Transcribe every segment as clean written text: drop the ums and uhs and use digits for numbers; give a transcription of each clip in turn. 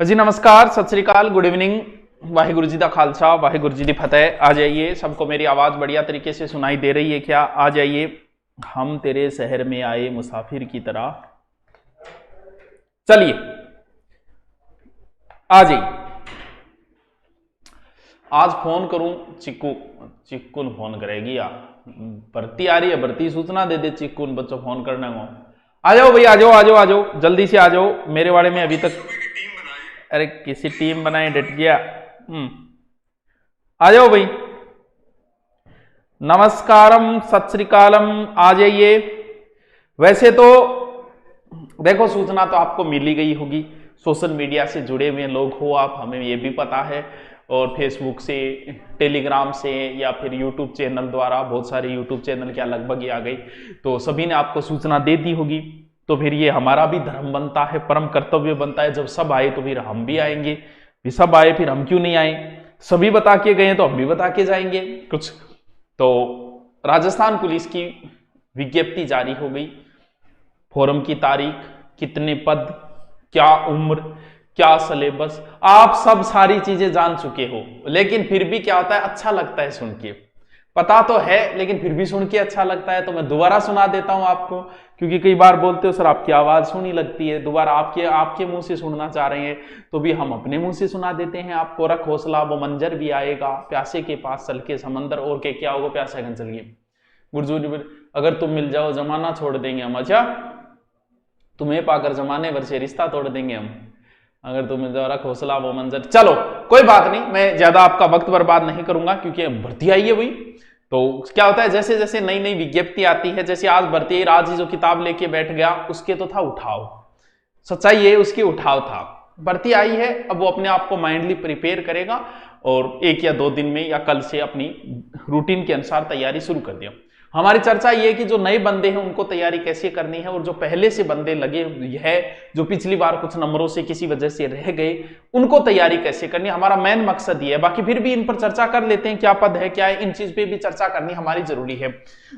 जी नमस्कार, सत श्री अकाल, गुड इवनिंग, वाहिगुरु जी दा खालसा वाहिगुरु जी दी फतेह। आ जाइए, सबको मेरी आवाज बढ़िया तरीके से सुनाई दे रही है क्या? आ जाइए, हम तेरे शहर में आए मुसाफिर की तरह। चलिए आ जाइए। आज फोन करूं चिक्कू, चिक्कू फोन करेगी यार, भर्ती आ रही है, भर्ती सूचना दे दे चिक्कू बच्चों फोन करने को। आ जाओ भाई, आ जाओ आ जाओ आ जाओ, जल्दी से आ जाओ। मेरे वाले में अभी तक अरे किसी टीम बनाए डट गया। आ जाओ भाई, नमस्कारम सत श्री अकालम, आ जाइए। वैसे तो देखो, सूचना तो आपको मिल ही गई होगी, सोशल मीडिया से जुड़े हुए लोग हो आप, हमें ये भी पता है, और फेसबुक से, टेलीग्राम से, या फिर यूट्यूब चैनल द्वारा, बहुत सारे यूट्यूब चैनल क्या लगभग ही आ गई, तो सभी ने आपको सूचना दे दी होगी। तो फिर ये हमारा भी धर्म बनता है, परम कर्तव्य बनता है, जब सब आए तो फिर हम भी आएंगे, भी सब आए फिर हम क्यों नहीं आए, सभी बता के गए तो हम भी बता के जाएंगे कुछ। तो राजस्थान पुलिस की विज्ञप्ति जारी हो गई, फोरम की तारीख, कितने पद, क्या उम्र, क्या सिलेबस, आप सब सारी चीजें जान चुके हो, लेकिन फिर भी क्या होता है, अच्छा लगता है सुन के, पता तो है लेकिन फिर भी सुन के अच्छा लगता है, तो मैं दोबारा सुना देता हूं आपको, क्योंकि कई बार बोलते हो सर आपकी आवाज सुनी लगती है, दोबारा आपके मुंह से सुनना चाह रहे हैं, तो भी हम अपने मुंह से सुना देते हैं आपको। रख हौसला वो मंजर भी आएगा, प्यासे के पास चल के समंदर, और के क्या होगा, प्यासा गन चलिए गुरजू, अगर तुम मिल जाओ जमाना छोड़ देंगे हम। अच्छा, तुम्हें पाकर जमाने भर से रिश्ता तोड़ देंगे हम, अगर तुम मिल जाओ, रख हौसला वो मंजर। चलो कोई बात नहीं, मैं ज्यादा आपका वक्त बर्बाद नहीं करूंगा, क्योंकि भर्ती आई है वही। तो क्या होता है, जैसे जैसे नई नई विज्ञप्ति आती है, जैसे आज भर्ती, आज ही जो किताब लेके बैठ गया, उसके तो था उठाव, सच्चाई है उसकी उठाव था। भर्ती आई है, अब वो अपने आप को माइंडली प्रिपेयर करेगा, और 1 या 2 दिन में या कल से अपनी रूटीन के अनुसार तैयारी शुरू कर दिया। हमारी चर्चा ये है कि जो नए बंदे हैं उनको तैयारी कैसे करनी है, और जो पहले से बंदे लगे है, जो पिछली बार कुछ नंबरों से किसी वजह से रह गए, उनको तैयारी कैसे करनी है, हमारा मेन मकसद ये है। बाकी फिर भी इन पर चर्चा कर लेते हैं, क्या पद है क्या है, इन चीज पे भी चर्चा करनी हमारी जरूरी है।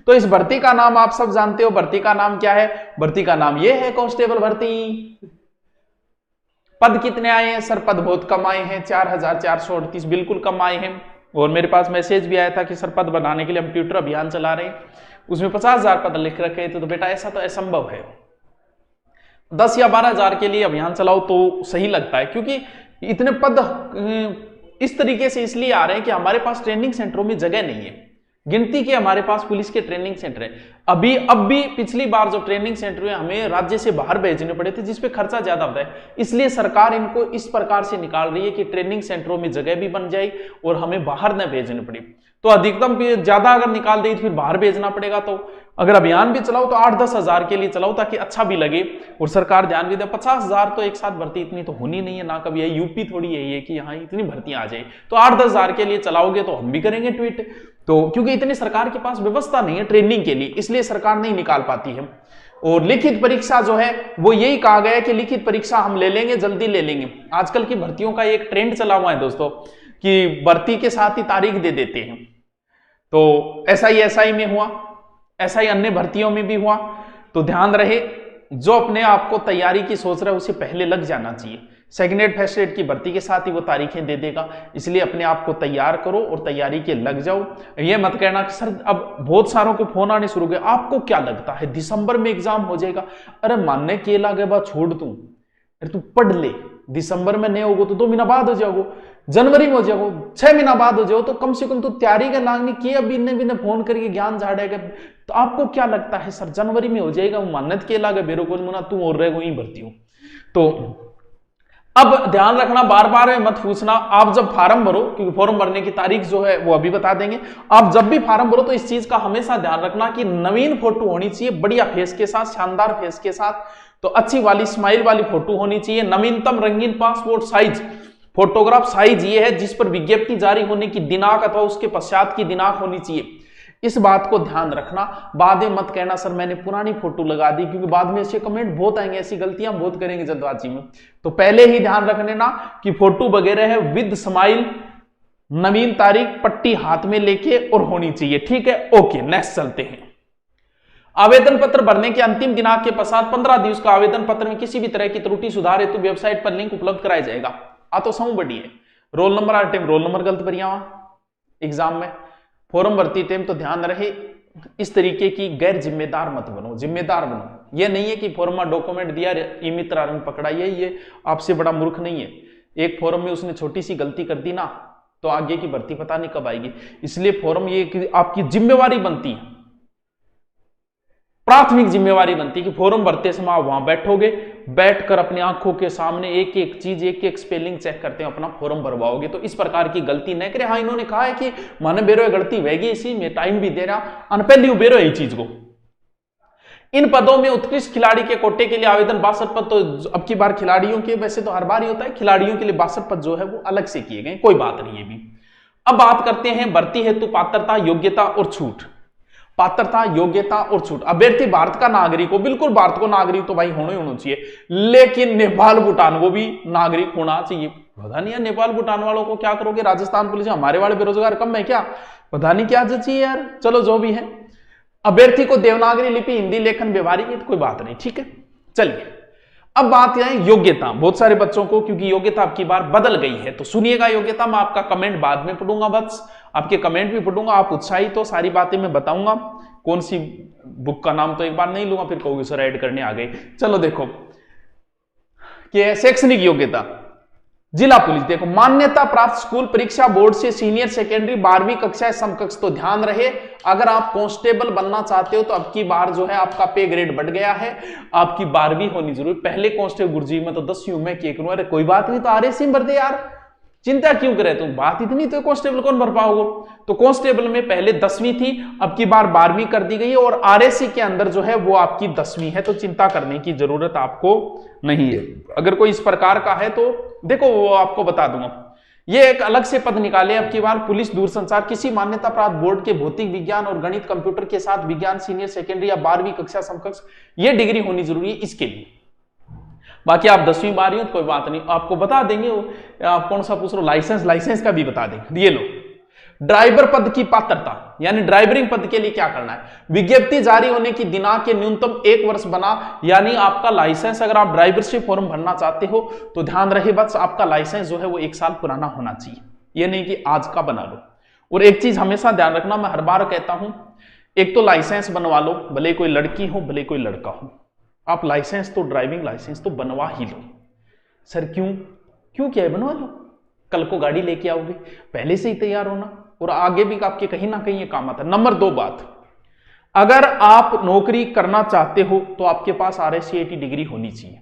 तो इस भर्ती का नाम आप सब जानते हो, भर्ती का नाम क्या है? भर्ती का नाम ये है कांस्टेबल भर्ती। पद कितने आए हैं सर? पद बहुत कम आए हैं, 4438, बिल्कुल कम आए हैं। और मेरे पास मैसेज भी आया था कि सर पद बनाने के लिए हम ट्विटर अभियान चला रहे हैं, उसमें 50,000 पद लिख रखे थे। तो बेटा ऐसा तो असंभव है, 10 या 12,000 के लिए अभियान चलाओ तो सही लगता है, क्योंकि इतने पद इस तरीके से इसलिए आ रहे हैं कि हमारे पास ट्रेनिंग सेंटरों में जगह नहीं है। गिनती के हमारे पास पुलिस के ट्रेनिंग सेंटर है, अब भी पिछली बार जो ट्रेनिंग सेंटर हुए हमें राज्य से बाहर भेजने पड़े थे, जिसपे खर्चा ज्यादा होता है, इसलिए सरकार इनको इस प्रकार से निकाल रही है कि ट्रेनिंग सेंटरों में जगह भी बन जाए और हमें बाहर न भेजने पड़े। तो अधिकतम ज्यादा अगर निकाल दे तो फिर बाहर भेजना पड़ेगा। तो अगर अभियान भी चलाओ तो 8-10 हजार के लिए चलाओ, ताकि अच्छा भी लगे और सरकार ध्यान भी दे। 50,000 तो एक साथ भर्ती इतनी तो होनी नहीं है ना, कभी है यूपी थोड़ी यही है कि यहाँ इतनी भर्ती आ जाए। तो 8-10 हजार के लिए चलाओगे तो हम भी करेंगे ट्वीट, तो क्योंकि इतनी सरकार के पास व्यवस्था नहीं है ट्रेनिंग के लिए, इसलिए सरकार नहीं निकाल पाती है। और लिखित परीक्षा जो है वो यही कहा गया है कि लिखित परीक्षा हम ले लेंगे, जल्दी ले लेंगे। आजकल की भर्तियों का एक ट्रेंड चला हुआ है दोस्तों, कि भर्ती के साथ ही तारीख दे देते हैं। तो ऐसा ही एसआई में हुआ, ऐसा ही अन्य भर्तियों में भी हुआ। तो ध्यान रहे, जो अपने आप को तैयारी की सोच रहा है उसे पहले लग जाना चाहिए। सेकेंड एड फर्स्ट एड की भर्ती के साथ ही वो तारीखें दे देगा, इसलिए अपने आप को तैयार करो और तैयारी के लग जाओ। ये मत कहना कि सर, अब बहुत सारों को फोन आने शुरू हो गए, आपको क्या लगता है दिसंबर में एग्जाम हो जाएगा? अरे मानने के लगे बात छोड़ दूं, अरे तू पढ़ ले, दिसंबर में नहीं होगा तो 2 महीना बाद हो जाओगे, जनवरी में हो जाओ, 6 महीना बाद हो जाओ, तो कम से कम तो तैयारी का नांगनी किए, अभी इन्हें फोन करके ज्ञान झाड़ेगा। तो आपको क्या लगता है सर जनवरी में हो जाएगा? मान्यत के लागे बेरो को मुना तू और रहे वहीं भर्ती हो। तो अब ध्यान रखना, बार बार मत पूछना, आप जब फार्म भरो, क्योंकि फॉर्म भरने की तारीख जो है वो अभी बता देंगे, आप जब भी फार्म भरो तो इस चीज का हमेशा ध्यान रखना कि नवीन फोटो होनी चाहिए, बढ़िया फेस के साथ, शानदार फेस के साथ, तो अच्छी वाली स्माइल वाली फोटो होनी चाहिए। नवीनतम रंगीन पासपोर्ट साइज फोटोग्राफ साइज ये है जिस पर विज्ञप्ति जारी होने की दिनांक अथवा उसके पश्चात की दिनांक होनी चाहिए। इस बात को ध्यान रखना, बाद में मत कहना सर मैंने पुरानी फोटो लगा दी, क्योंकि बाद में ऐसे कमेंट बहुत आएंगे, ऐसी गलतियां बहुत करेंगे जल्दबाजी में। तो पहले ही ध्यान रख लेना कि फोटो वगैरह है विद स्माइल, नवीन तारीख, पट्टी हाथ में लेके और होनी चाहिए। ठीक है, ओके नेक्स्ट चलते हैं। आवेदन पत्र भरने के अंतिम दिनांक के पश्चात 15 दिवस का आवेदन पत्र में किसी भी तरह की त्रुटि सुधार हेतु वेबसाइट पर लिंक उपलब्ध कराया जाएगा। तो समूह बढ़ी है, रोल नंबर हर टाइम रोल नंबर गलत भरिया एग्जाम में, फॉर्म भरती टाइम तो ध्यान रहे इस तरीके की गैर जिम्मेदार मत बनो, जिम्मेदार बनो। ये नहीं है कि फॉर्म में डॉक्यूमेंट दिया मित्र रंग पकड़ाइए, ये आपसे बड़ा मूर्ख नहीं है। एक फॉर्म में उसने छोटी सी गलती कर दी ना तो आगे की भर्ती पता नहीं कब आएगी। इसलिए फॉर्म ये कि आपकी जिम्मेवारी बनती है, प्राथमिक जिम्मेवारी बनती है कि फॉर्म भरते समय आप वहां बैठोगे, बैठकर अपनी आंखों के सामने एक एक चीज एक एक स्पेलिंग चेक करते हैं, अपना फॉर्म भरवाओगे। तो इस प्रकार की गलती न करें। हाँ, इन्होंने कहा है कि माने बेरो गलती वैगी, इसी में टाइम भी दे रहा अनपहली बेरो यही चीज को। इन पदों में उत्कृष्ट खिलाड़ी के कोटे के लिए आवेदन 62 पद, तो अब की बार खिलाड़ियों के, वैसे तो हर बार ही होता है, खिलाड़ियों के लिए 62 पद जो है वो अलग से किए गए, कोई बात नहीं है भी। अब बात करते हैं भर्ती हेतु पात्रता, योग्यता और छूट। पात्रता, योग्यता और छूट। अभ्यर्थी भारत का नागरिक हो, बिल्कुल भारत को नागरिक तो भाई होना चाहिए, लेकिन नेपाल भूटान को भी नागरिक होना चाहिए। पता नहीं यार नेपाल भूटान वालों को क्या करोगे, राजस्थान पुलिस हमारे वाले बेरोजगार कम है क्या, पता नहीं क्या चाहिए यार, चलो जो भी है। अभ्यर्थी को देवनागरी लिपि, हिंदी लेखन व्यवहारिक है तो कोई बात नहीं, ठीक है। चलिए अब बात यह है योग्यता। बहुत सारे बच्चों को, क्योंकि योग्यता आपकी बार बदल गई है, तो सुनिएगा योग्यता। मैं आपका कमेंट बाद में पढ़ूंगा, बस आपके कमेंट भी पढ़ूंगा। आप उत्साहित हो, सारी बातें मैं बताऊंगा। कौन सी बुक का नाम तो एक बार नहीं लूंगा, फिर कहोगे सर ऐड करने आ गए। चलो देखो कि शैक्षणिक योग्यता, जिला पुलिस, देखो मान्यता प्राप्त स्कूल परीक्षा बोर्ड से सीनियर सेकेंडरी 12वीं कक्षा समकक्ष। तो ध्यान रहे, अगर आप कांस्टेबल बनना चाहते हो तो अब की बार जो है आपका पे ग्रेड बढ़ गया है, आपकी 12वीं होनी जरूरी। पहले कांस्टेबल गुरुजी में तो 10वीं में के करूं, अरे कोई बात नहीं तो आरएसी भर दे यार, चिंता क्यों करे तुम, बात इतनी तो कांस्टेबल कौन भर पाओगे। तो कांस्टेबल में पहले 10वीं थी, अब की बार 12वीं कर दी गई है, और आरएसी के अंदर जो है वो आपकी 10वीं है, तो चिंता करने की जरूरत आपको नहीं है। अगर कोई इस प्रकार का है तो देखो वो आपको बता दूंगा। ये एक अलग से पद निकाले अब की बार, पुलिस दूरसंचार, किसी मान्यता प्राप्त बोर्ड के भौतिक विज्ञान और गणित कंप्यूटर के साथ विज्ञान सीनियर सेकेंडरी या 12वीं कक्षा समकक्ष, ये डिग्री होनी जरूरी है इसके लिए। बाकी आप 10वीं 12वीं हो तो कोई बात नहीं, आपको बता देंगे। आप कौन सा पूछ रहे हो, लाइसेंस का भी बता देंगे। ये लो, ड्राइवर पद की पात्रता, यानी ड्राइवरिंग पद के लिए क्या करना है। विज्ञप्ति जारी होने की दिनांक के न्यूनतम 1 वर्ष बना, यानी आपका लाइसेंस, अगर आप ड्राइवरशिप फॉर्म भरना चाहते हो तो ध्यान रहे बस आपका लाइसेंस जो है वो 1 साल पुराना होना चाहिए, ये नहीं कि आज का बना लो। और एक चीज हमेशा ध्यान रखना, मैं हर बार कहता हूं, एक तो लाइसेंस बनवा लो, भले कोई लड़की हो भले कोई लड़का हो, आप लाइसेंस तो ड्राइविंग लाइसेंस तो बनवा ही लो। सर क्यों क्या है, बनवा लो, कल को गाड़ी लेके आओगे, पहले से ही तैयार होना, और आगे भी आपके कहीं ना कहीं ये काम आता है। नंबर 2 बात, अगर आप नौकरी करना चाहते हो तो आपके पास RSCIT डिग्री होनी चाहिए।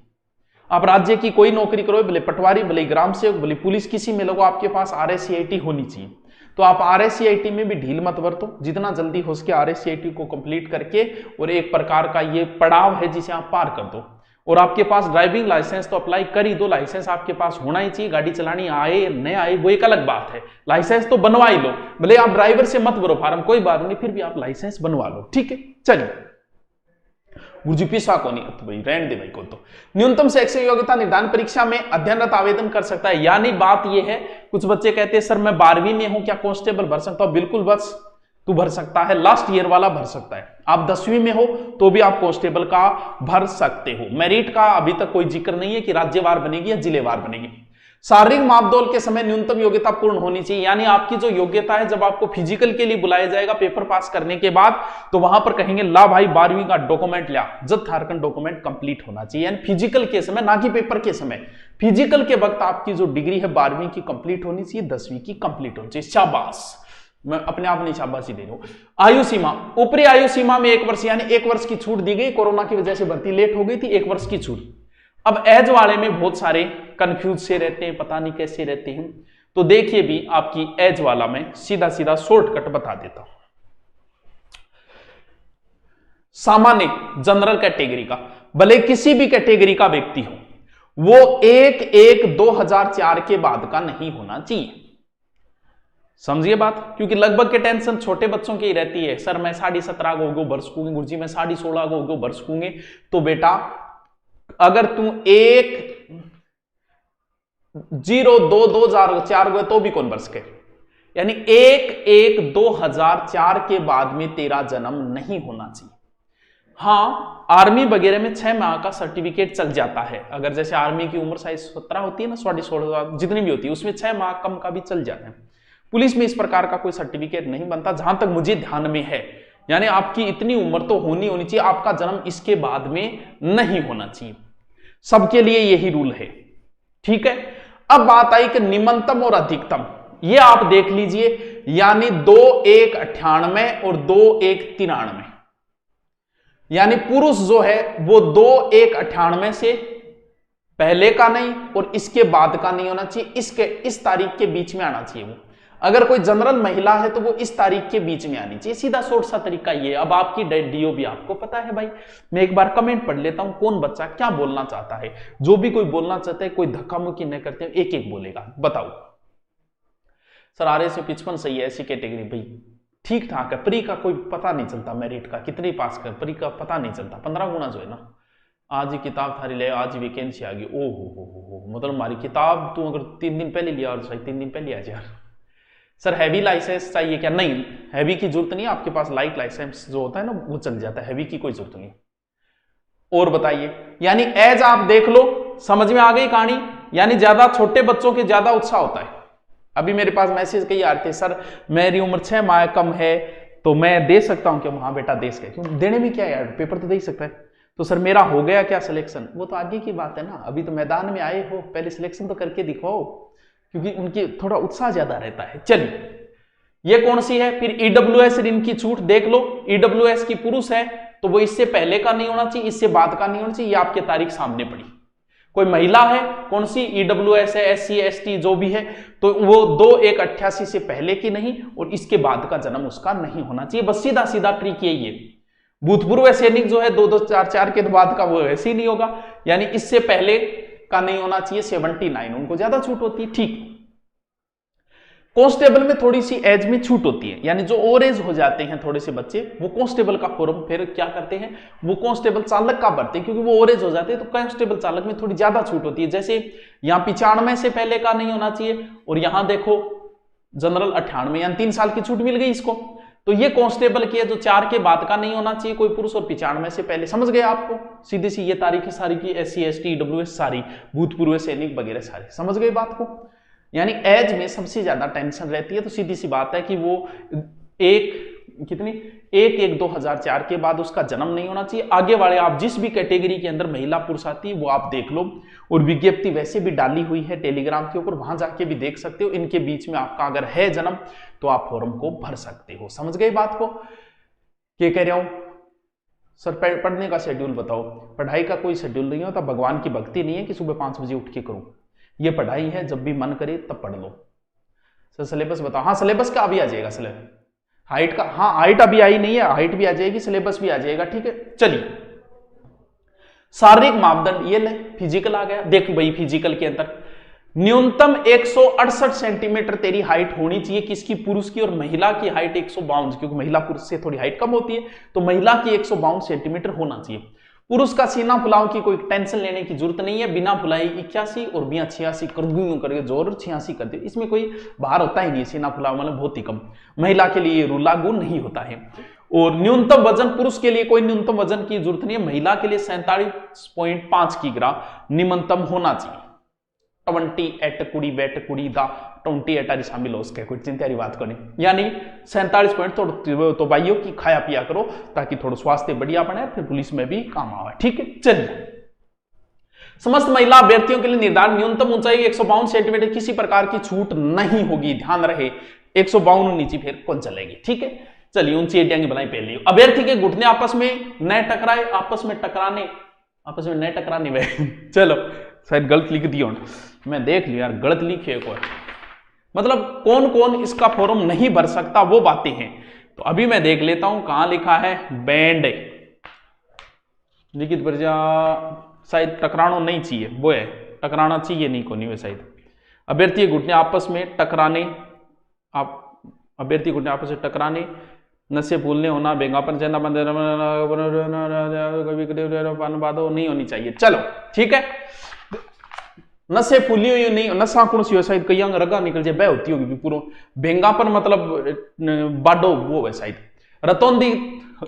आप राज्य की कोई नौकरी करो, भले पटवारी भले ग्राम सेवक भले पुलिस, किसी में लगो, आपके पास RSCIT होनी चाहिए। तो आप RSCIT में भी ढील मत बरतो, जितना जल्दी हो सके RSCIT को कंप्लीट करके, और एक प्रकार का ये पड़ाव है जिसे आप पार कर दो। और आपके पास ड्राइविंग लाइसेंस तो अप्लाई कर ही दो, लाइसेंस आपके पास होना ही चाहिए। गाड़ी चलानी आए या नहीं आए वो एक अलग बात है, लाइसेंस तो बनवा ही लो, भले आप ड्राइवर से मत भरो फार्म, कोई बात नहीं, फिर भी आप लाइसेंस बनवा लो, ठीक है। चलिए गुरुजी पिसा को नहीं तो भाई रहने दे भाई को। तो न्यूनतम शैक्षणिक योग्यता निर्धारण परीक्षा में अध्ययनरत आवेदन कर सकता है, यानी बात यह है, कुछ बच्चे कहते हैं सर मैं 12वीं में हूं, क्या कांस्टेबल भर सकता हूं, बिल्कुल बस तू भर सकता है, लास्ट ईयर वाला भर सकता है। आप 10वीं में हो तो भी आप कांस्टेबल का भर सकते हो। मेरिट का अभी तक कोई जिक्र नहीं है कि राज्यवार बनेगी या जिलेवार बनेगी। शारीरिक मापदंड के समय न्यूनतम योग्यता पूर्ण होनी चाहिए, यानी आपकी जो योग्यता है, जब आपको फिजिकल के लिए बुलाया जाएगा पेपर पास करने के बाद, तो वहां पर कहेंगे ला भाई 12वीं का डॉक्यूमेंट लिया, जब थारकन डॉक्यूमेंट कंप्लीट होना चाहिए, यानी फिजिकल के समय, ना कि पेपर के समय। फिजिकल के वक्त आपकी जो डिग्री है 12वीं की कंप्लीट होनी चाहिए, 10वीं की कंप्लीट होनी चाहिए। शाबाश, मैं अपने आप नहीं शाबाशी दे रहा हूं। आयु सीमा, ऊपरी आयु सीमा में 1 वर्ष, यानी 1 वर्ष की छूट दी गई, कोरोना की वजह से भर्ती लेट हो गई थी, 1 वर्ष की छूट। अब एज वाले में बहुत सारे कंफ्यूज से रहते हैं, पता नहीं कैसे रहते हैं, तो देखिए भी आपकी एज वाला में सीधा सीधा शॉर्टकट बता देता हूं। सामान्य जनरल कैटेगरी का, भले किसी भी कैटेगरी का व्यक्ति हो, वो 1/1/2004 के बाद का नहीं होना चाहिए। समझिए बात, क्योंकि लगभग के टेंशन छोटे बच्चों की ही रहती है, सर मैं 17.5 को भर सकूंगे, गुरुजी मैं 16.5 को भर सकूंगे। तो बेटा अगर तू 1/0/2/2004 गए तो भी कौन भर सके, यानी 1/1/2004 के बाद में तेरा जन्म नहीं होना चाहिए। हाँ, आर्मी वगैरह में 6 माह का सर्टिफिकेट चल जाता है। अगर जैसे आर्मी की उम्र शायद 17 होती है ना, 16 जितनी भी होती है, उसमें 6 माह कम का भी चल जाता है। पुलिस में इस प्रकार का कोई सर्टिफिकेट नहीं बनता जहां तक मुझे ध्यान में है। यानी आपकी इतनी उम्र तो होनी चाहिए, आपका जन्म इसके बाद में नहीं होना चाहिए। सबके लिए यही रूल है, ठीक है। अब बात आई कि निम्नतम और अधिकतम, ये आप देख लीजिए, यानी 2,1,98 और 2,1,93। यानी पुरुष जो है वो 2,1,98 से पहले का नहीं और इसके बाद का नहीं होना चाहिए, इस तारीख के बीच में आना चाहिए वो। अगर कोई जनरल महिला है तो वो इस तारीख के बीच में आनी चाहिए। सीधा शॉर्ट सा तरीका ये। अब आपकी डीओ भी आपको पता है भाई। मैं एक बार कमेंट पढ़ लेता हूं, कौन बच्चा क्या बोलना चाहता है। जो भी कोई बोलना चाहता है, कोई धक्का मुक्की नहीं करते, एक एक बोलेगा। बताओ सर, RA से 55 सही है, ऐसी कैटेगरी भाई ठीक ठाक है। प्री का कोई पता नहीं चलता, मेरिट का कितने पास कर, प्री का पता नहीं चलता। 15 गुना जो है ना, आज ही किताब थारी ले, आज वैकेंसी आ गई। ओ हो, मतलब हमारी किताब तू अगर 3 दिन पहले लिया और 3 दिन पहले आ जा। सर हैवी लाइसेंस चाहिए क्या? नहीं, हैवी की जरूरत नहीं है, आपके पास लाइट लाइसेंस जो होता है ना वो चल जाता है, हैवी की कोई जरूरत नहीं। और बताइए, यानी एज आप देख लो, समझ में आ गई कहानी। यानी ज्यादा छोटे बच्चों के ज्यादा उत्साह होता है। अभी मेरे पास मैसेज कई आ रहे थे, सर मेरी उम्र 6 माह कम है तो मैं दे सकता हूं क्या? हाँ बेटा दे सकते, क्यों देने में क्या यार, पेपर तो दे ही सकता है। तो सर मेरा हो गया क्या सिलेक्शन? वो तो आगे की बात है ना, अभी तो मैदान में आए हो, पहले सिलेक्शन तो करके दिखाओ, क्योंकि उनकी थोड़ा उत्साह ज्यादा रहता है। चलिए, ये कौन सी है फिर? ईडब्ल्यूएस इनकी छूट देख लो। ईडब्ल्यूएस की पुरुष है तो वो इससे पहले का नहीं होना चाहिए, इससे बाद का नहीं होना चाहिए। ये आपके तारीख सामने पड़ी। कोई महिला है, कौन सी? ईडब्ल्यूएस है, SC ST जो भी है, तो वो 2,1,88 से पहले की नहीं और इसके बाद का जन्म उसका नहीं होना चाहिए। बस सीधा सीधा ट्रिक यही है। भूतपूर्व सैनिक जो है 2,2,4,4 के बाद का, वो वैसे ही नहीं होगा। यानी इससे पहले का नहीं होना चाहिए। 79 उनको ज्यादा छूट होती है, ठीक। कांस्टेबल में थोड़ी सी एज में छूट होती है, यानी जो और एज हो जाते हैं थोड़े से बच्चे, वो कांस्टेबल का फॉर्म फिर क्या करते हैं, वो कांस्टेबल चालक का भरते हैं, क्योंकि वो और एज हो जाते हैं। तो कांस्टेबल चालक में थोड़ी ज्यादा छूट होती है। जैसे यहाँ 95 से पहले का नहीं होना चाहिए और यहां देखो जनरल 98, यानी 3 साल की छूट मिल गई इसको। तो ये कांस्टेबल की है, जो 4 के बाद का नहीं होना चाहिए कोई पुरुष, और 95 से पहले। समझ गए आपको? सीधी सी ये तारीख है सारी की, SC ST EWS सारी, भूतपूर्व सैनिक वगैरह सारे। समझ गए बात को? यानी एज में सबसे ज्यादा टेंशन रहती है। तो सीधी सी बात है कि वो 1/1/2004 के बाद उसका जन्म नहीं होना चाहिए। आगे वाले आप जिस भी कैटेगरी के अंदर महिला पुरुष आती है वो आप देख लो, और विज्ञप्ति वैसे भी डाली हुई है टेलीग्राम के ऊपर, वहां जाके भी देख सकते हो। इनके बीच में आपका अगर है जन्म तो आप फॉर्म को भर सकते हो। समझ गए बात को? क्या कह रहा हूं सर? पढ़ने का शेड्यूल बताओ। पढ़ाई का कोई शेड्यूल नहीं होता। भगवान की भक्ति नहीं है कि सुबह 5 बजे उठ के करूं। ये पढ़ाई है, जब भी मन करे तब पढ़ लो। सर सिलेबस बताओ। हाँ सिलेबस का अभी आ जाएगा। सिलेबस हाइट का, हाँ हाइट अभी आई नहीं है, हाइट भी आ जाएगी, सिलेबस भी आ जाएगा, ठीक है। चलिए, शारीरिक मापदंड ये ले, फिजिकल आ गया। देख भाई, फिजिकल के अंदर न्यूनतम 168 सेंटीमीटर तेरी हाइट होनी चाहिए। किसकी? पुरुष की। और महिला की हाइट 152, क्योंकि महिला पुरुष से थोड़ी हाइट कम होती है, तो महिला की 152 सेंटीमीटर होना चाहिए। पुरुष का सीना फुलाव की कोई टेंशन लेने की जरूरत नहीं है। बिना फुलाई 81 और बिना 86 कर दूं करके जोर 86 कर दे, इसमें कोई भार होता ही नहीं। सीना फुलाव मतलब बहुत ही कम। महिला के लिए रूल लागू नहीं होता है। और न्यूनतम वजन, पुरुष के लिए कोई न्यूनतम वजन की जरूरत नहीं है। महिला के लिए 47.5 किग्रा न्यूनतम होना चाहिए। 28 कुड़ी बैठ कुड़ी दा 28 शामिल हो उसके, कोई चिंता की बात करनी। यानी 47 पॉइंट तो भाइयों की खाया पिया करो, ताकि थोड़ा स्वास्थ्य बढ़िया बने, फिर पुलिस में भी काम आवे, ठीक है। चलिए, समस्त महिला अभ्यर्थियों के लिए निर्धारित न्यूनतम ऊंचाई 152 सेंटीमीटर, किसी प्रकार की छूट नहीं होगी, ध्यान रहे। 152 नीचे फिर कौन चलेगी, ठीक है। चलिए, ऊंची एडिया की बनाई पहले। अभ्यर्थी के घुटने आपस में न टकराए, आपस में न टकराने में चलो, शायद गलत लिख दिया मैं, देख लिया यार, गलत लिखे कोई। मतलब कौन कौन इसका फॉर्म नहीं भर सकता, वो बातें हैं। तो अभी मैं देख लेता हूं कहां लिखा है। बैंड लिखित प्रजा, शायद टकराना नहीं चाहिए, वो है टकराना चाहिए नहीं को नहीं वे शायद। अभ्यर्थी घुटने आपस में टकराने, आप अभ्यर्थी घुटने आपस में टकराने, नशे भूलने होना, बेंगापन चंदा नहीं होनी चाहिए। चलो ठीक है। नशे फूली हुई नहीं, नशा कौन सी हो, शायद कई रगा निकल जाए, बह होती होगी पूरा। बेंगापन मतलब बाडो वो है शायद। रतौंधी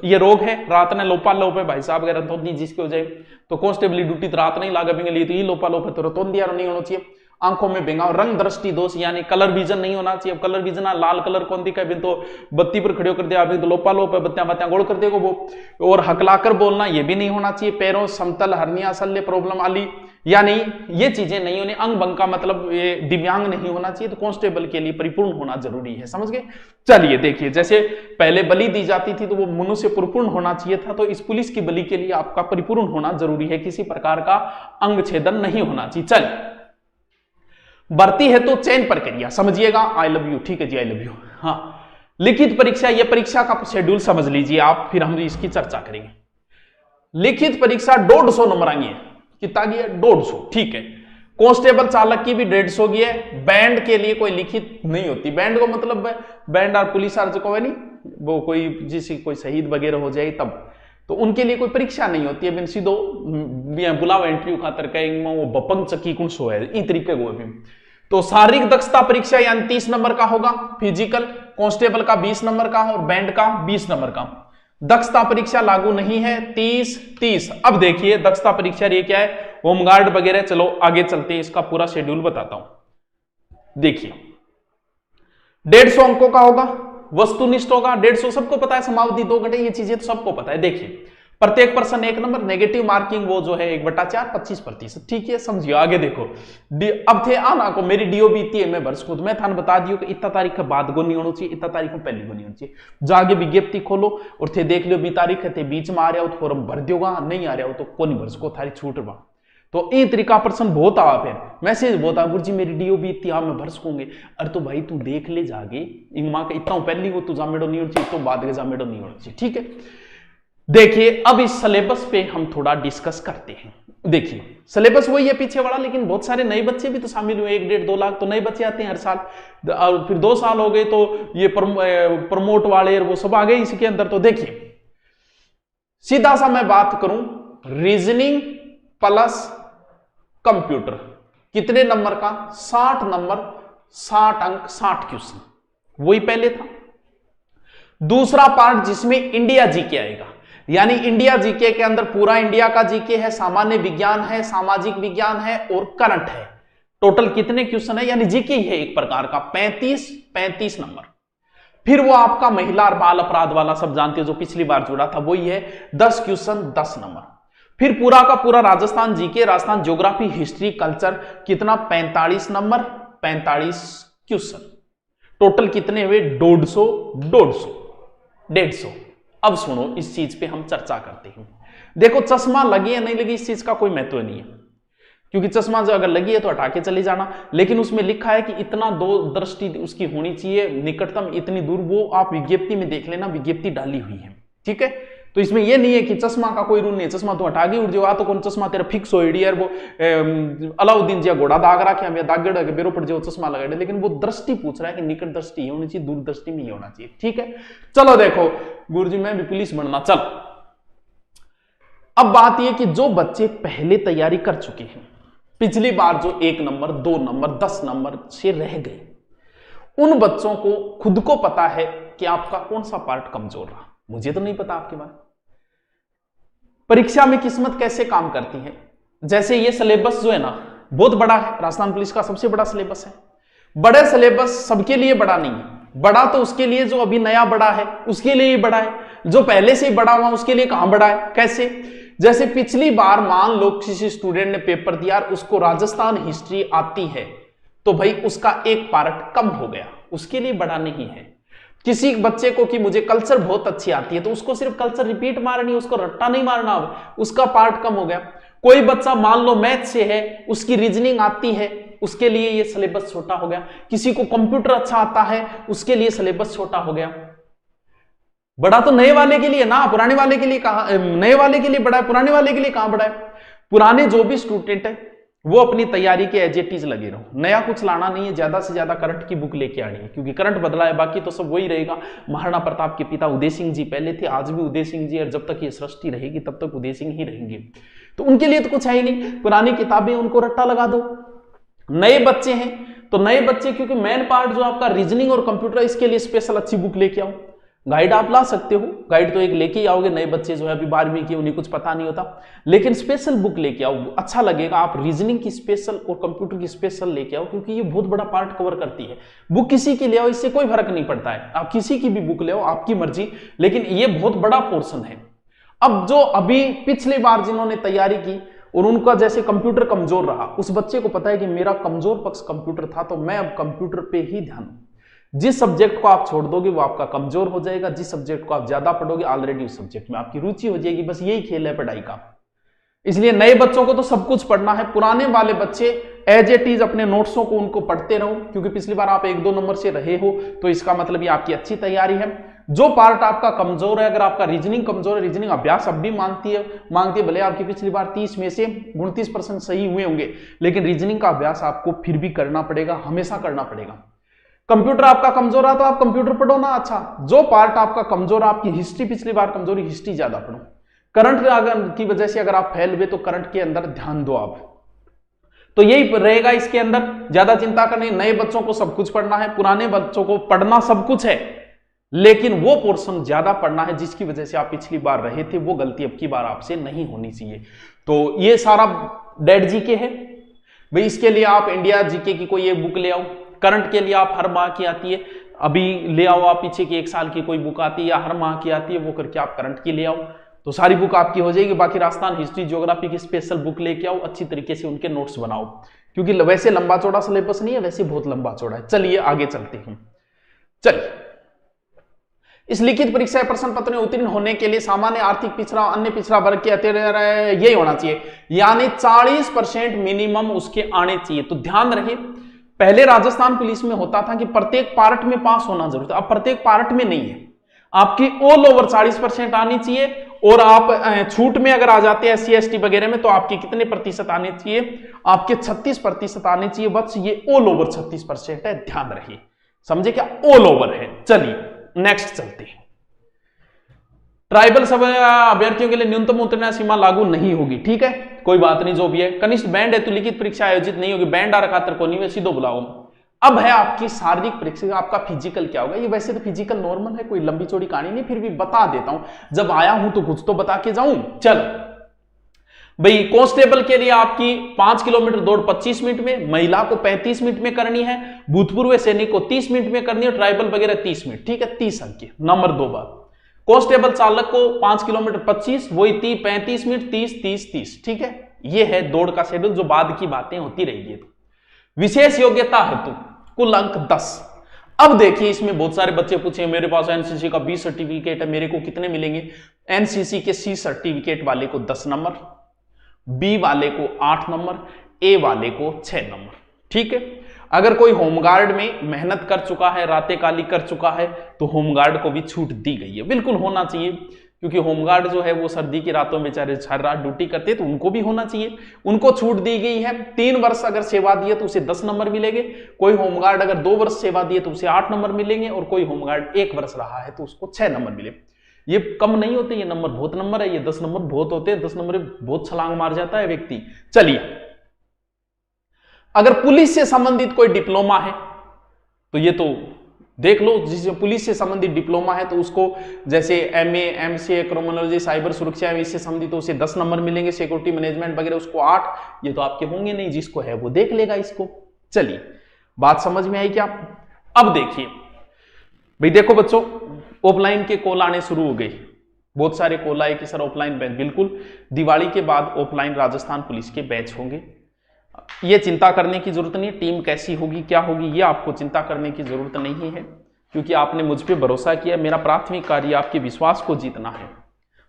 ये रोग है, रात ने लोपा लोप है भाई साहब, अगर रतौंधी जिसकी हो जाए तो कांस्टेबल ड्यूटी तो रात नहीं लागा लिए, तो ये लोपा लोप है तो रतौंधी नहीं होना चाहिए। आंखों में बेंगा, रंग दृष्टि दोष यानी कलर विजन नहीं होना चाहिए। अब कलर विजन लाल कलर कौन दिखा बिन तो बत्ती पर खड़े कर दिया, अभी तो लोपा लोप है, बत्तियां बत्तियां गोल कर देगा वो। और हकलाकर बोलना ये भी नहीं होना चाहिए। पैरों समतल, हर्निया, शल्य प्रॉब्लम वाली यानी ये चीजें नहीं होनी। अंग भंग का मतलब ये दिव्यांग नहीं होना चाहिए। तो कांस्टेबल के लिए परिपूर्ण होना जरूरी है, समझ गए। चलिए देखिए, जैसे पहले बलि दी जाती थी तो वो मनुष्य परिपूर्ण होना चाहिए था, तो इस पुलिस की बलि के लिए आपका परिपूर्ण होना जरूरी है, किसी प्रकार का अंग छेदन नहीं होना चाहिए। चलिए, भर्ती है तो चयन प्रक्रिया समझिएगा। आई लव यू, ठीक है जी, आई लव यू। हाँ, लिखित परीक्षा, यह परीक्षा का शेड्यूल समझ लीजिए आप, फिर हम इसकी चर्चा करेंगे। लिखित परीक्षा 150 नंबर आएंगे, कितना की है 150, ठीक है। कांस्टेबल चालक की भी 150 की है। बैंड के लिए कोई लिखित नहीं होती। बैंड को मतलब बैंड और पुलिस आर को है नहीं, वो कोई जिसे कोई शहीद वगैरह हो जाए तब, तो उनके लिए कोई परीक्षा नहीं होती है। सीधो बुलाओ इंटरव्यू खातर कहेंगे वो बपंग चक्की कुछ सो है इस तरीके को भी। तो शारीरिक दक्षता परीक्षा यानी 30 नंबर का होगा। फिजिकल कांस्टेबल का 20 नंबर का और बैंड का 20 नंबर का। दक्षता परीक्षा लागू नहीं है, 30। अब देखिए दक्षता परीक्षा ये क्या है, होमगार्ड वगैरह। चलो आगे चलते हैं, इसका पूरा शेड्यूल बताता हूं। देखिए 150 अंकों का होगा, वस्तुनिष्ठ होगा। 150 सबको पता है, समावधि 2 घंटे, ये चीजें तो सबको पता है। देखिए प्रत्येक पर्सन 1 नंबर, नेगेटिव मार्किंग वो जो है 1/4 25%, ठीक है, समझिए। आगे देखो, अब थे आना को मेरी डीओ बीती है, मैं भर्स खुद मैं थान बता दियो कि इतना तारीख के बाद को नहीं होना चाहिए, इतना तारीख को पहले को नहीं होना चाहिए। जागे विज्ञप्ति खोलो और थे देख लो 20 तारीख थे, बीच में आ रहा हो तो फॉर्म भर दियोगा, नहीं आ रहा हो तो कोई भर्स को थारी छूट बा। तो ये तरीका पर्सन बहुत आ, फिर मैसेज बहुत आ, गुरुजी मेरी डीओ भी इतनी मैं भर सकूंगे। अरे तो भाई तू देख ले जागे, इनमा का इतना पहली को तू जामेडो नहीं होना चाहिए, तो बाद के जामेडो नहीं होना चाहिए, ठीक है। देखिए अब इस सिलेबस पे हम थोड़ा डिस्कस करते हैं। देखिए सिलेबस वही है पीछे वाला, लेकिन बहुत सारे नए बच्चे भी तो शामिल हुए, 1-1.5-2 लाख तो नए बच्चे आते हैं हर साल। और फिर 2 साल हो गए तो ये प्रमोट वाले वो सब आ गए इसके अंदर। तो देखिए सीधा सा मैं बात करूं, रीजनिंग प्लस कंप्यूटर कितने नंबर का, 60 नंबर, 60 अंक, 60 क्वेश्चन, वही पहले था। दूसरा पार्ट जिसमें इंडिया जीके आएगा, यानी इंडिया जीके के अंदर पूरा इंडिया का जीके है, सामान्य विज्ञान है, सामाजिक विज्ञान है और करंट है। टोटल कितने क्वेश्चन है, यानी जीके है एक प्रकार का 35 नंबर। फिर वो आपका महिला और बाल अपराध वाला सब जानते हो जो पिछली बार जुड़ा था, वही है 10 क्वेश्चन 10 नंबर। फिर पूरा का पूरा Rajasthan GK, Rajasthan geography, history, culture कितना 45 नंबर, 45 क्वेश्चन। टोटल कितने हुए 150। अब सुनो इस चीज पे हम चर्चा करते हैं। देखो चश्मा लगी या नहीं लगी इस चीज का कोई महत्व नहीं है, क्योंकि चश्मा जो अगर लगी है तो हटा के चले जाना, लेकिन उसमें लिखा है कि इतना 2 दृष्टि उसकी होनी चाहिए, निकटतम इतनी दूर, वो आप विज्ञप्ति में देख लेना, विज्ञप्ति डाली हुई है, ठीक है। तो इसमें यह नहीं है कि चश्मा का कोई रूल नहीं है, चश्मा तो हटा के उड़ जाओ, तो कौन चश्मा तेरा फिक्स हो यार, वो अलाउद्दीन जी घोड़ा दाग रखे हम दाग के बेरो पड़ जाओ चश्मा लगा, लेकिन वो दृष्टि पूछ रहा है कि निकट दृष्टि होनी चाहिए, दूर दृष्टि नहीं होना चाहिए, ठीक है। चलो देखो गुरुजी मैं भी पुलिस बनना, चल। अब बात यह कि जो बच्चे पहले तैयारी कर चुके हैं, पिछली बार जो 1 नंबर 2 नंबर 10 नंबर से रह गए, उन बच्चों को खुद को पता है कि आपका कौन सा पार्ट कमजोर रहा। मुझे तो नहीं पता आपके बारे में। परीक्षा में किस्मत कैसे काम करती है, जैसे ये सिलेबस जो है ना बहुत बड़ा है, राजस्थान पुलिस का सबसे बड़ा सिलेबस है। बड़े सिलेबस सबके लिए बड़ा नहीं है, बड़ा तो उसके लिए जो अभी नया बड़ा है उसके लिए ही बड़ा है, जो पहले से ही बड़ा हुआ उसके लिए कहां बड़ा है। कैसे, जैसे पिछली बार मान लो किसी स्टूडेंट ने पेपर दिया, उसको राजस्थान हिस्ट्री आती है, तो भाई उसका एक पार्ट कम हो गया, उसके लिए बड़ा नहीं है। किसी बच्चे को कि मुझे कल्चर बहुत अच्छी आती है, तो उसको सिर्फ कल्चर रिपीट मारनी, उसको रट्टा नहीं मारना, उसका पार्ट कम हो गया। कोई बच्चा मान लो मैथ से है, उसकी रीजनिंग आती है, उसके लिए ये सिलेबस छोटा हो गया। किसी को कंप्यूटर अच्छा आता है, उसके लिए सिलेबस छोटा हो गया। बड़ा तो नए वाले के लिए ना, पुराने वाले के लिए कहां, नए वाले के लिए बड़ा है, पुराने वाले के लिए कहां बड़ा है। पुराने जो भी स्टूडेंट है वो अपनी तैयारी के एज इट इज लगे रहो, नया कुछ लाना नहीं है, ज्यादा से ज्यादा करंट की बुक लेके आनी है, क्योंकि करंट बदला है, बाकी तो सब वही रहेगा। महाराणा प्रताप के पिता उदय सिंह जी पहले थे, आज भी उदय सिंह जी, और जब तक ये सृष्टि रहेगी तब तक उदय सिंह ही रहेंगे। तो उनके लिए तो कुछ है ही नहीं, पुरानी किताबें उनको रट्टा लगा दो। नए बच्चे हैं तो नए बच्चे, क्योंकि मेन पार्ट जो आपका रीजनिंग और कंप्यूटर, इसके लिए स्पेशल अच्छी बुक लेके आओ। गाइड आप ला सकते हो, गाइड तो एक लेके ही आओगे, नए बच्चे जो है अभी 12वीं की उन्हें कुछ पता नहीं होता, लेकिन स्पेशल बुक लेके आओ, अच्छा लगेगा। आप रीजनिंग की स्पेशल और कंप्यूटर की स्पेशल लेके आओ, क्योंकि ये बहुत बड़ा पार्ट कवर करती है। बुक किसी की ले आओ, इससे कोई फर्क नहीं पड़ता है, आप किसी की भी बुक ले आओ, आपकी मर्जी, लेकिन ये बहुत बड़ा पोर्शन है। अब जो अभी पिछली बार जिन्होंने तैयारी की और उनका जैसे कंप्यूटर कमजोर रहा, उस बच्चे को पता है कि मेरा कमजोर पक्ष कंप्यूटर था, तो मैं अब कंप्यूटर पे ही ध्यान दूं। जिस सब्जेक्ट को आप छोड़ दोगे वो आपका कमजोर हो जाएगा, जिस सब्जेक्ट को आप ज्यादा पढ़ोगे ऑलरेडी उस सब्जेक्ट में आपकी रुचि हो जाएगी। बस यही खेल है पढ़ाई का। इसलिए नए बच्चों को तो सब कुछ पढ़ना है, पुराने वाले बच्चे एज इट इज अपने नोट्सों को उनको पढ़ते रहो, क्योंकि पिछली बार आप 1-2 नंबर से रहे हो, तो इसका मतलब ये आपकी अच्छी तैयारी है। जो पार्ट आपका कमजोर है, अगर आपका रीजनिंग कमजोर है, रीजनिंग अभ्यास अब भी मांगती है, भले आपकी पिछली बार 30 में से 29% सही हुए होंगे, लेकिन रीजनिंग का अभ्यास आपको फिर भी करना पड़ेगा, हमेशा करना पड़ेगा। कंप्यूटर आपका कमजोर है तो आप कंप्यूटर पढ़ो ना। अच्छा, जो पार्ट आपका कमजोर है, आपकी हिस्ट्री पिछली बार कमजोरी, हिस्ट्री ज्यादा पढ़ो। करंट की वजह से अगर आप फेल हुए तो करंट के अंदर ध्यान दो आप। तो यही रहेगा इसके अंदर, ज्यादा चिंता करनी। नए बच्चों को सब कुछ पढ़ना है, पुराने बच्चों को पढ़ना सब कुछ है, लेकिन वो पोर्शन ज्यादा पढ़ना है जिसकी वजह से आप पिछली बार रहे थे, वो गलती अब की बार आपसे नहीं होनी चाहिए। तो ये सारा डेड जीके है भाई। इसके लिए आप इंडिया जीके की कोई एक बुक ले आओ। करंट के लिए आप हर माह की आती है, अभी ले आओ आप पीछे की 1 साल की कोई बुक आती है या हर माह की आती है, वो करके आप करंट की ले आओ, तो सारी बुक आपकी हो जाएगी। बाकी राजस्थान हिस्ट्री ज्योग्राफी की स्पेशल बुक लेके आओ, अच्छी तरीके से उनके नोट्स बनाओ, क्योंकि वैसे लंबा चौड़ा सिलेबस नहीं है, वैसे बहुत लंबा चौड़ा है। चलिए आगे चलते हैं। चलिए, इस लिखित परीक्षा प्रश्न पत्र में उत्तीर्ण होने के लिए सामान्य, आर्थिक पिछड़ा, अन्य पिछड़ा वर्ग के अतिरिक्त यही होना चाहिए, यानी 40% मिनिमम उसके आने चाहिए। तो ध्यान रहे, पहले राजस्थान पुलिस में होता था कि प्रत्येक पार्ट में पास होना जरूरी था, अब प्रत्येक पार्ट में नहीं है। आपकी ऑल ओवर 40% आनी चाहिए, और आप छूट में अगर आ जाते हैं SC ST वगैरह में, तो आपके कितने प्रतिशत आने चाहिए? आपके 36% आने चाहिए। बस ये ऑल ओवर 36% है, ध्यान रहिए, समझे क्या? ऑल ओवर है। चलिए नेक्स्ट चलते हैं। ट्राइबल सब अभ्यर्थियों के लिए न्यूनतम उत्तीर्ण सीमा लागू नहीं होगी, ठीक है, कोई बात नहीं, जो भी है। कनिष्ठ बैंड है तो लिखित परीक्षा आयोजित नहीं होगी, बैंड आ खातर को नहीं, वे सीधो बुलाओ। अब है आपकी शारीरिक परीक्षा, आपका फिजिकल क्या होगा? ये वैसे तो फिजिकल नॉर्मल है, कोई लंबी चौड़ी कहानी नहीं, फिर भी बता देता हूं, जब आया हूं तो कुछ तो बता के जाऊं। चलो भाई, कांस्टेबल के लिए आपकी 5 किलोमीटर दौड़ 25 मिनट में, महिला को 35 मिनट में करनी है, भूतपूर्व सैनिक को 30 मिनट में करनी है, ट्राइबल वगैरह 30 मिनट, ठीक है, 30 अंक नंबर 2 बार। कांस्टेबल चालक को 5 किलोमीटर 25, वही 35 मिनट, 30, ठीक है। ये है दौड़ का शेड्यूल, जो बाद की बातें होती रहेगी। विशेष योग्यता हेतु कुल अंक 10। अब देखिए, इसमें बहुत सारे बच्चे पूछे, मेरे पास एनसीसी का 20 सर्टिफिकेट है, मेरे को कितने मिलेंगे? एनसीसी के C सर्टिफिकेट वाले को 10 नंबर, B वाले को 8 नंबर, A वाले को 6 नंबर, ठीक है। अगर कोई होमगार्ड में मेहनत कर चुका है, रातें काली कर चुका है, तो होमगार्ड को भी छूट दी गई है, बिल्कुल होना चाहिए, क्योंकि होमगार्ड जो है वो सर्दी की रातों में बेचारे हर रात ड्यूटी करते हैं, तो उनको भी होना चाहिए, उनको छूट दी गई है। 3 वर्ष अगर सेवा दी है तो उसे 10 नंबर मिलेंगे, कोई होमगार्ड अगर 2 वर्ष सेवा दी है तो उसे 8 नंबर मिलेंगे, और कोई होमगार्ड 1 वर्ष रहा है तो उसको 6 नंबर मिले। ये कम नहीं होते, ये नंबर बहुत नंबर है, ये 10 नंबर बहुत होते हैं, 10 नंबर बहुत छलांग मार जाता है व्यक्ति। चलिए, अगर पुलिस से संबंधित कोई डिप्लोमा है तो ये तो देख लो, जिस पुलिस से संबंधित डिप्लोमा है तो उसको जैसे MA MCA क्रिमिनोलॉजी साइबर सुरक्षा इससे संबंधित तो उसे 10 नंबर मिलेंगे, सिक्योरिटी मैनेजमेंट वगैरह उसको 8। ये तो आपके होंगे नहीं, जिसको है वो देख लेगा इसको। चलिए, बात समझ में आई क्या? अब देखिए भाई, देखो बच्चों, ऑफलाइन के कॉल आने शुरू हो गए, बहुत सारे कॉल आए कि सर ऑफलाइन बैच, बिल्कुल दिवाली के बाद ऑफलाइन राजस्थान पुलिस के बैच होंगे। ये चिंता करने की जरूरत नहीं है, टीम कैसी होगी क्या होगी ये आपको चिंता करने की जरूरत नहीं है, क्योंकि आपने मुझ पे भरोसा किया। मेरा प्राथमिक कार्य आपके विश्वास को जीतना है।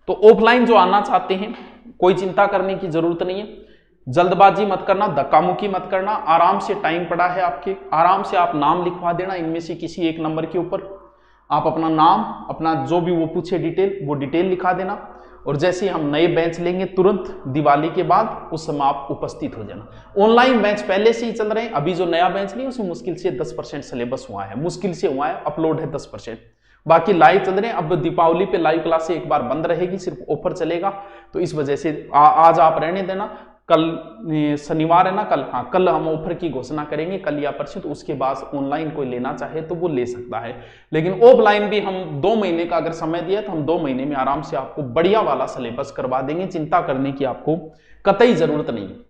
तो ऑफलाइन जो आना चाहते हैं, कोई चिंता करने की जरूरत नहीं है, जल्दबाजी मत करना, धक्का मुक्की मत करना, आराम से टाइम पड़ा है आपके, आराम से आप नाम लिखवा देना, इनमें से किसी एक नंबर के ऊपर आप अपना नाम, अपना जो भी वो पूछे डिटेल, वो डिटेल लिखा देना, और जैसे हम नए बेंच लेंगे तुरंत दिवाली के बाद, उस समय आप उपस्थित हो जाना। ऑनलाइन बेंच पहले से ही चल रहे हैं, अभी जो नया बेंच नहीं उसमें मुश्किल से 10% सिलेबस हुआ है, मुश्किल से हुआ है, अपलोड है 10%, बाकी लाइव चल रहे हैं। अब दीपावली पे लाइव क्लास एक बार बंद रहेगी, सिर्फ ऑफर चलेगा, तो इस वजह से आज आप रहने देना, कल शनिवार है ना, कल, हाँ कल हम ऑफर की घोषणा करेंगे, कल या परसों। तो उसके बाद ऑनलाइन कोई लेना चाहे तो वो ले सकता है। लेकिन ऑफलाइन भी हम 2 महीने का अगर समय दिया तो हम 2 महीने में आराम से आपको बढ़िया वाला सिलेबस करवा देंगे, चिंता करने की आपको कतई जरूरत नहीं है।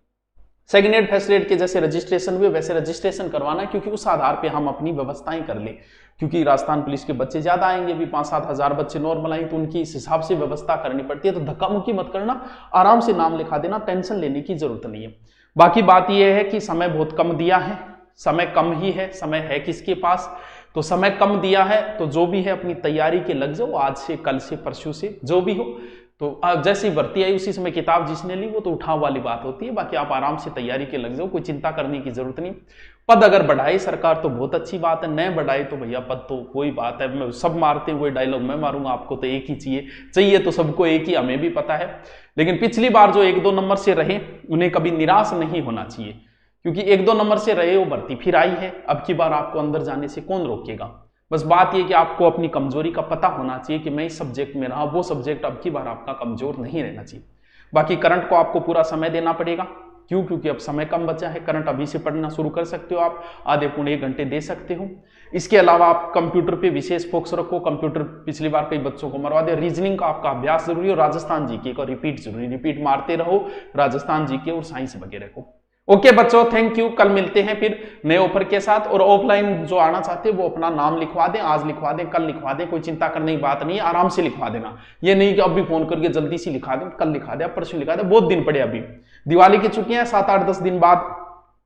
सेकेंड एड फर्स्ट एड के जैसे रजिस्ट्रेशन हुए वैसे रजिस्ट्रेशन करवाना, क्योंकि उस आधार पे हम अपनी व्यवस्थाएं कर ले, क्योंकि राजस्थान पुलिस के बच्चे ज्यादा आएंगे भी, 5-7 हजार बच्चे नॉर्मल आएंगे, तो उनकी इस हिसाब से व्यवस्था करनी पड़ती है। तो धक्का मुक्की मत करना, आराम से नाम लिखा देना, टेंशन लेने की जरूरत नहीं है। बाकी बात यह है कि समय बहुत कम दिया है, समय कम ही है, समय है किसके पास, तो समय कम दिया है तो जो भी है अपनी तैयारी के लग जाओ, आज से, कल से, परसों से, जो भी हो। तो जैसी भर्ती आई उसी समय किताब जिसने ली वो तो उठाव वाली बात होती है। बाकी आप आराम से तैयारी के लग जाओ, कोई चिंता करने की जरूरत नहीं। पद अगर बढ़ाए सरकार तो बहुत अच्छी बात है, न बढ़ाए तो भैया पद तो कोई बात है, मैं सब मारते हुए डायलॉग मैं मारूंगा, आपको तो एक ही चाहिए तो सबको एक ही, हमें भी पता है। लेकिन पिछली बार जो 1-2 नंबर से रहे उन्हें कभी निराश नहीं होना चाहिए, क्योंकि 1-2 नंबर से रहे वो भर्ती फिर आई है, अब की बार आपको अंदर जाने से कौन रोकेगा। बस बात यह कि आपको अपनी कमजोरी का पता होना चाहिए कि मैं इस सब्जेक्ट में रहा, वो सब्जेक्ट अब की बार आपका कमजोर नहीं रहना चाहिए। बाकी करंट को आपको पूरा समय देना पड़ेगा, क्यों, क्योंकि अब समय कम बचा है। करंट अभी से पढ़ना शुरू कर सकते हो आप, आधे पौने 1 घंटे दे सकते हो। इसके अलावा आप कंप्यूटर पे विशेष फोकस रखो, कंप्यूटर पिछली बार कई बच्चों को मरवा दिया। रीजनिंग का आपका अभ्यास जरूरी है, राजस्थान जीके का रिपीट जरूरी, रिपीट मारते रहो राजस्थान जीके और साइंस वगैरह को। ओके बच्चों, थैंक यू। कल मिलते हैं फिर नए ऑफर के साथ। और ऑफलाइन जो आना चाहते हैं वो अपना नाम लिखवा दें, आज लिखवा दें, कल लिखवा दें, कोई चिंता करने की बात नहीं है, आराम से लिखवा देना। ये नहीं कि अब भी फोन करके जल्दी से लिखा दें, कल लिखा दें, परसों लिखा दें, बहुत दिन पड़े। अभी दिवाली की छुट्टियां 7-8-10 दिन बाद